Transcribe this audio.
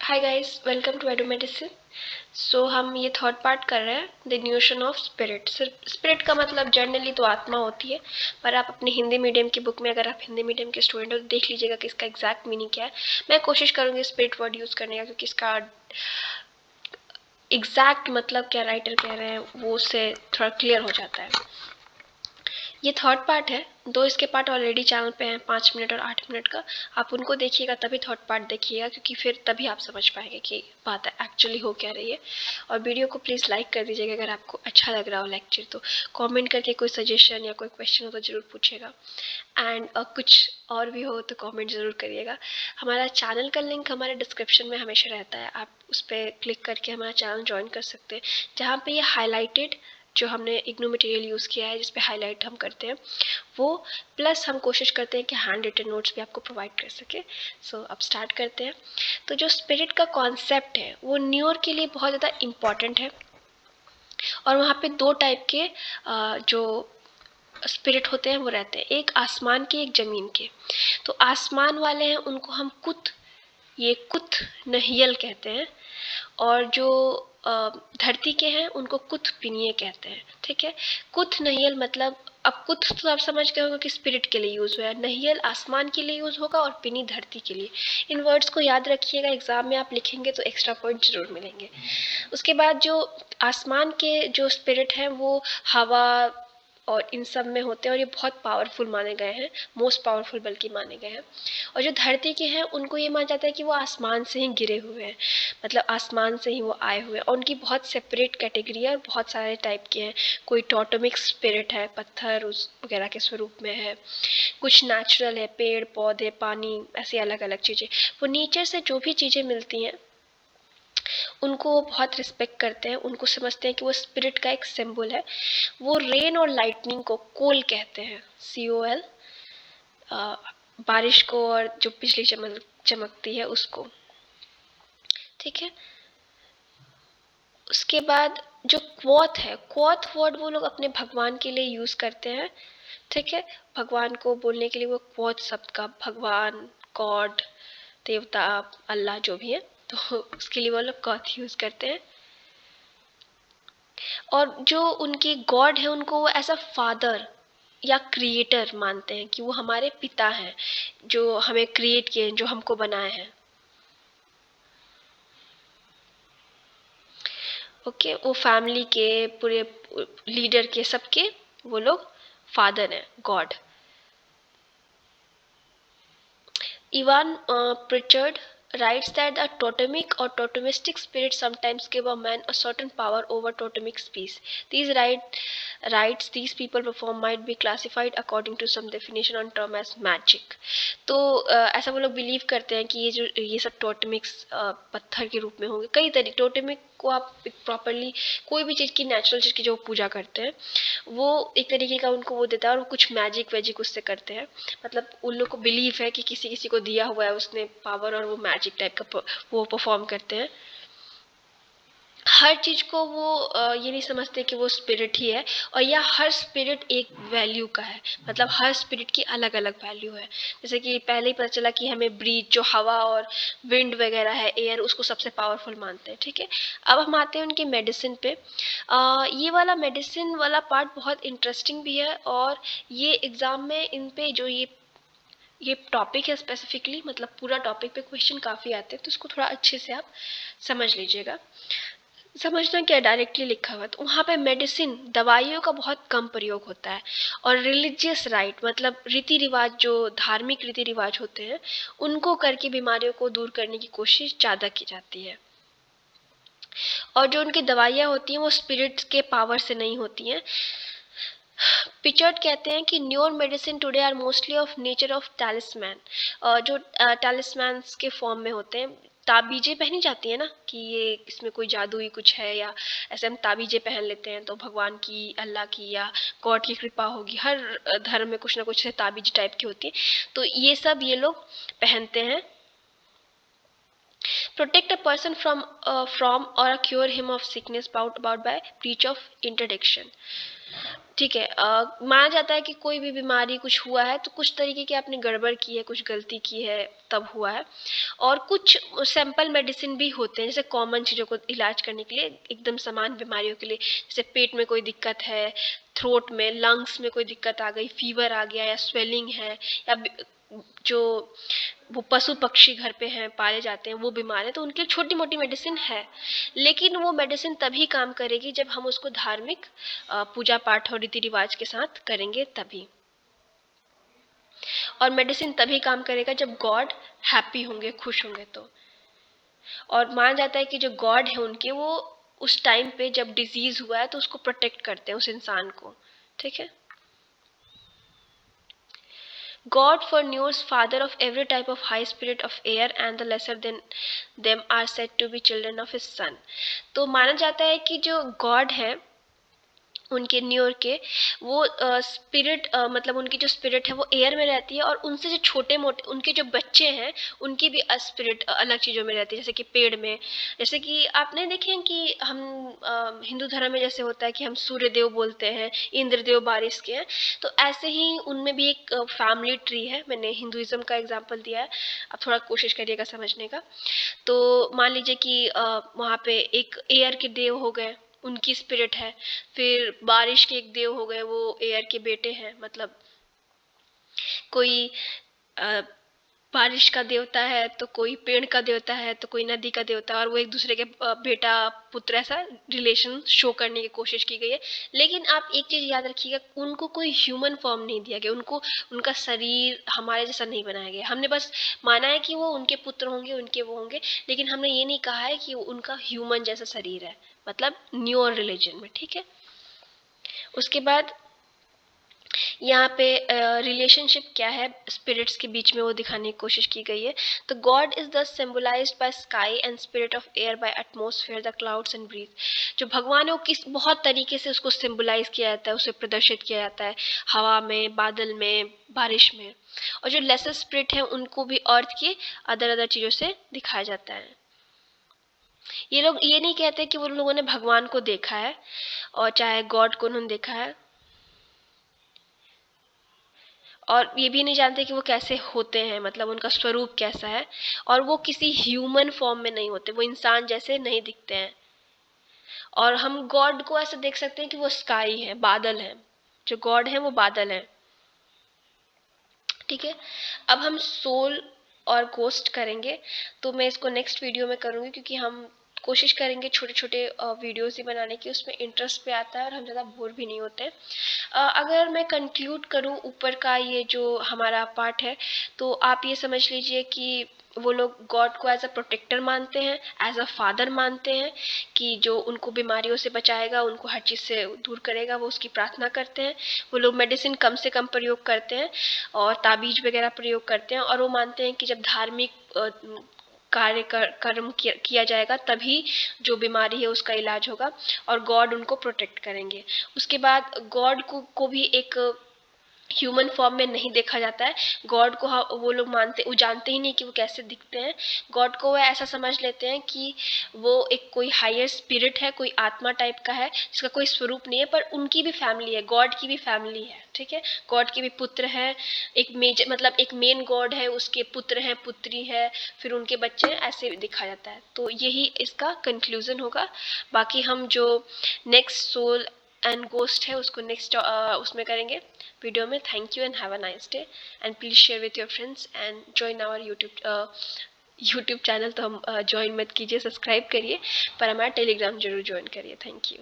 Hi guys, welcome to edu medicine. So हम ये third part कर रहे हैं, the notion of spirit. Spirit का मतलब जनरली तो आत्मा होती है, पर आप अपनी हिंदी मीडियम की बुक में, अगर आप हिंदी मीडियम के स्टूडेंट हो तो देख लीजिएगा कि इसका एग्जैक्ट मीनिंग क्या है। मैं कोशिश करूँगी स्पिरिट वर्ड यूज़ करने का, क्योंकि इसका एग्जैक्ट मतलब क्या राइटर कह रहे हैं वो उससे थोड़ा क्लियर हो जाता है। ये थर्ड पार्ट है, दो इसके पार्ट ऑलरेडी चैनल पे हैं, 5 मिनट और 8 मिनट का। आप उनको देखिएगा तभी थर्ड पार्ट देखिएगा, क्योंकि फिर तभी आप समझ पाएंगे कि बात एक्चुअली हो क्या रही है। और वीडियो को प्लीज़ लाइक कर दीजिएगा अगर आपको अच्छा लग रहा हो लेक्चर तो। कमेंट करके कोई सजेशन या कोई क्वेश्चन हो तो ज़रूर पूछिएगा। एंड कुछ और भी हो तो कमेंट ज़रूर करिएगा। हमारा चैनल का लिंक हमारे डिस्क्रिप्शन में हमेशा रहता है, आप उस पर क्लिक करके हमारा चैनल ज्वाइन कर सकते हैं, जहाँ पे ये हाईलाइटेड जो हमने इग्नू मटेरियल यूज़ किया है, जिस पे हाईलाइट हम करते हैं वो, प्लस हम कोशिश करते हैं कि हैंड रिटन नोट्स भी आपको प्रोवाइड कर सके। सो अब स्टार्ट करते हैं। तो जो स्पिरिट का कॉन्सेप्ट है वो न्यूयॉर्क के लिए बहुत ज़्यादा इम्पॉर्टेंट है, और वहाँ पे दो टाइप के जो स्पिरिट होते हैं वो रहते हैं, एक आसमान के, एक ज़मीन के। तो आसमान वाले हैं उनको हम कुथ नहियल कहते हैं, और जो धरती के हैं उनको कुथ पिनिये कहते हैं। ठीक है, कुथ नहियल मतलब, अब कुथ तो आप समझ गए होंगे कि स्पिरिट के लिए यूज़ हुआ है, नहियल आसमान के लिए यूज़ होगा, और पिनी धरती के लिए। इन वर्ड्स को याद रखिएगा, एग्जाम में आप लिखेंगे तो एक्स्ट्रा पॉइंट जरूर मिलेंगे। उसके बाद जो आसमान के जो स्पिरिट हैं वो हवा और इन सब में होते हैं, और ये बहुत पावरफुल माने गए हैं, मोस्ट पावरफुल बल्कि माने गए हैं। और जो धरती के हैं उनको ये माना जाता है कि वो आसमान से ही गिरे हुए हैं, मतलब आसमान से ही वो आए हुए हैं, और उनकी बहुत सेपरेट कैटेगरी है और बहुत सारे टाइप के हैं। कोई टोटमिक स्पिरिट है, पत्थर उस वगैरह के स्वरूप में है, कुछ नेचुरल है, पेड़ पौधे पानी, ऐसी अलग अलग चीज़ें। वो नेचर से जो भी चीज़ें मिलती हैं उनको वो बहुत रिस्पेक्ट करते हैं, उनको समझते हैं कि वो स्पिरिट का एक सिंबल है। वो रेन और लाइटनिंग को कोल कहते हैं, COL, बारिश को और जो बिजली चमकती है उसको। ठीक है, उसके बाद जो क्वॉथ है, क्वॉथ वर्ड वो लोग अपने भगवान के लिए यूज़ करते हैं। ठीक है, भगवान को बोलने के लिए वो क्वॉथ शब्द का, भगवान, गॉड, देवता, अल्लाह जो भी है, तो उसके लिए वो लोग क्वॉथ यूज़ करते हैं। और जो उनकी गॉड है उनको वो ऐसा फादर या क्रिएटर मानते हैं, कि वो हमारे पिता हैं जो हमें क्रिएट किए हैं, जो हमको बनाए हैं। ओके, वो फैमिली के पूरे लीडर के, सबके वो लोग फादर हैं, God. Ivan Pritchard writes that the totemic or totemistic spirits sometimes give a man a certain power over totemic species. These rites these people perform might be classified according to some definition on term as magic. तो ऐसा वो लोग believe करते हैं कि ये सब टोटमिक्स पत्थर के रूप में होंगे। कई तरीके टोटमिक को आप प्रॉपरली कोई भी चीज़ की, नेचुरल चीज़ की जो पूजा करते हैं, वो एक तरीके का उनको वो देता है, और वो कुछ मैजिक वैजिक उससे करते हैं। मतलब उन लोग को बिलीव है कि किसी किसी को दिया हुआ है उसने पावर, और वो मैजिक टाइप का वो परफॉर्म करते हैं। हर चीज़ को वो ये नहीं समझते कि वो स्पिरिट ही है, और या हर स्पिरिट एक वैल्यू का है, मतलब हर स्पिरिट की अलग अलग वैल्यू है। जैसे कि पहले ही पता चला कि हमें ब्रीज, जो हवा और विंड वगैरह है, एयर, उसको सबसे पावरफुल मानते हैं। ठीक है, अब हम आते हैं उनकी मेडिसिन पे। ये वाला मेडिसिन वाला पार्ट बहुत इंटरेस्टिंग भी है, और ये एग्ज़ाम में इन पे जो ये टॉपिक है स्पेसिफिकली, मतलब पूरा टॉपिक पे क्वेश्चन काफ़ी आते हैं, तो इसको थोड़ा अच्छे से आप समझ लीजिएगा। समझना क्या, डायरेक्टली लिखा हुआ, तो वहाँ पे मेडिसिन, दवाइयों का बहुत कम प्रयोग होता है, और रिलीजियस राइट मतलब रीति रिवाज, जो धार्मिक रीति रिवाज होते हैं उनको करके बीमारियों को दूर करने की कोशिश ज़्यादा की जाती है। और जो उनकी दवाइयाँ होती हैं वो स्पिरिट्स के पावर से नहीं होती हैं। पिचर्ड कहते हैं कि newer medicine today are mostly of nature of talisman, जो टैलिस्मैन्स के फॉर्म में होते हैं। ताबीजें पहनी जाती है ना, कि ये इसमें कोई जादुई कुछ है, या ऐसे हम ताबीजें पहन लेते हैं तो भगवान की, अल्लाह की या गॉड की कृपा होगी। हर धर्म में कुछ ना कुछ ताबीज टाइप की होती है, तो ये सब ये लोग पहनते हैं। Protect a person from or cure him of sickness brought about by breach of interdiction. ठीक है। माना जाता है कि कोई भी बीमारी कुछ हुआ है तो कुछ तरीके की आपने गड़बड़ की है, कुछ गलती की है, तब हुआ है। और कुछ सैंपल मेडिसिन भी होते हैं जैसे कॉमन चीज़ों को इलाज करने के लिए, एकदम सामान्य बीमारियों के लिए, जैसे पेट में कोई दिक्कत है, थ्रोट में, लंग्स में कोई दिक्कत आ गई, फीवर आ गया, या स्वेलिंग है, या जो वो पशु पक्षी घर पे हैं, पाले जाते हैं, वो बीमार है, तो उनके लिए छोटी मोटी मेडिसिन है। लेकिन वो मेडिसिन तभी काम करेगी जब हम उसको धार्मिक पूजा पाठ और रीति रिवाज के साथ करेंगे तभी। और मेडिसिन तभी काम करेगा जब गॉड हैप्पी होंगे, खुश होंगे तो। और माना जाता है कि जो गॉड है उनके, वो उस टाइम पे जब डिजीज हुआ है तो उसको प्रोटेक्ट करते हैं, उस इंसान को। ठीक है। God foreknows father of every type of high spirit of air and the lesser than them are said to be children of his son। तो माना जाता है कि जो गॉड है उनके न्यूर के, वो स्पिरिट, मतलब उनकी जो स्पिरिट है वो एयर में रहती है, और उनसे जो छोटे मोटे उनके जो बच्चे हैं उनकी भी स्पिरिट अलग चीज़ों में रहती है, जैसे कि पेड़ में। जैसे कि आपने देखे हैं कि हम हिंदू धर्म में जैसे होता है कि हम सूर्य देव बोलते हैं, इंद्र देव बारिश के हैं, तो ऐसे ही उनमें भी एक फैमिली ट्री है। मैंने हिंदुइज्म का एग्जाम्पल दिया है, आप थोड़ा कोशिश करिएगा समझने का। तो मान लीजिए कि वहाँ पे एक एयर के देव हो गए, उनकी स्पिरिट है। फिर बारिश के एक देव हो गए, वो एयर के बेटे हैं, मतलब कोई अ, बारिश का देवता है, तो कोई पेड़ का देवता है, तो कोई नदी का देवता है, और वो एक दूसरे के बेटा पुत्र, ऐसा रिलेशन शो करने की कोशिश की गई है। लेकिन आप एक चीज़ याद रखिएगा, उनको कोई ह्यूमन फॉर्म नहीं दिया गया, उनको उनका शरीर हमारे जैसा नहीं बनाया गया। हमने बस माना है कि वो उनके पुत्र होंगे, उनके वो होंगे, लेकिन हमने ये नहीं कहा है कि उनका ह्यूमन जैसा शरीर है, मतलब न्यूअर रिलीजन में। ठीक है। उसके बाद यहाँ पे रिलेशनशिप क्या है स्पिरिट्स के बीच में, वो दिखाने की कोशिश की गई है। तो God is the symbolised by sky and spirit of air by atmosphere, the clouds and breeze. जो भगवान है वो किस बहुत तरीके से उसको सिंबलाइज किया जाता है, उसे प्रदर्शित किया जाता है, हवा में, बादल में, बारिश में। और जो लेसर स्पिरिट है उनको भी अर्थ की अदर अदर चीज़ों से दिखाया जाता है। ये लोग ये नहीं कहते कि वो लोगों ने भगवान को देखा है, और चाहे गॉड को उन्होंने देखा है, और ये भी नहीं जानते कि वो कैसे होते हैं, मतलब उनका स्वरूप कैसा है। और वो किसी ह्यूमन फॉर्म में नहीं होते, वो इंसान जैसे नहीं दिखते हैं। और हम गॉड को ऐसे देख सकते हैं कि वो स्काई है, बादल है। जो गॉड है वो बादल है। ठीक है। अब हम सोल और गोस्ट करेंगे, तो मैं इसको नेक्स्ट वीडियो में करूँगी, क्योंकि हम कोशिश करेंगे छोटे छोटे वीडियोस ही बनाने की, उसमें इंटरेस्ट पे आता है और हम ज़्यादा बोर भी नहीं होते। अगर मैं कंक्लूड करूँ ऊपर का ये जो हमारा पार्ट है, तो आप ये समझ लीजिए कि वो लोग गॉड को एज अ प्रोटेक्टर मानते हैं, एज अ फादर मानते हैं, कि जो उनको बीमारियों से बचाएगा, उनको हर चीज़ से दूर करेगा, वो उसकी प्रार्थना करते हैं। वो लोग मेडिसिन कम से कम प्रयोग करते हैं, और ताबीज वगैरह प्रयोग करते हैं, और वो मानते हैं कि जब धार्मिक कार्य कर्म किया जाएगा तभी जो बीमारी है उसका इलाज होगा, और गॉड उनको प्रोटेक्ट करेंगे। उसके बाद गॉड को भी एक ह्यूमन फॉर्म में नहीं देखा जाता है। गॉड को वो लोग मानते, वो जानते ही नहीं कि वो कैसे दिखते हैं। गॉड को वो ऐसा समझ लेते हैं कि वो एक कोई हायर स्पिरिट है, कोई आत्मा टाइप का है, जिसका कोई स्वरूप नहीं है, पर उनकी भी फैमिली है, गॉड की भी फैमिली है। ठीक है। गॉड के भी पुत्र है, एक मेजर मतलब एक मेन गॉड है, उसके पुत्र हैं, पुत्री है, फिर उनके बच्चे हैं, ऐसे दिखा जाता है। तो यही इसका कंक्लूजन होगा। बाकी हम जो नेक्स्ट सोल एंड गोस्ट है उसको नेक्स्ट उसमें करेंगे वीडियो में। Thank you and have a nice day, and please share with your friends and join our YouTube channel. तो हम ज्वाइन मत कीजिए, सब्सक्राइब करिए, पर हमारा टेलीग्राम जरूर ज्वाइन करिए। Thank you.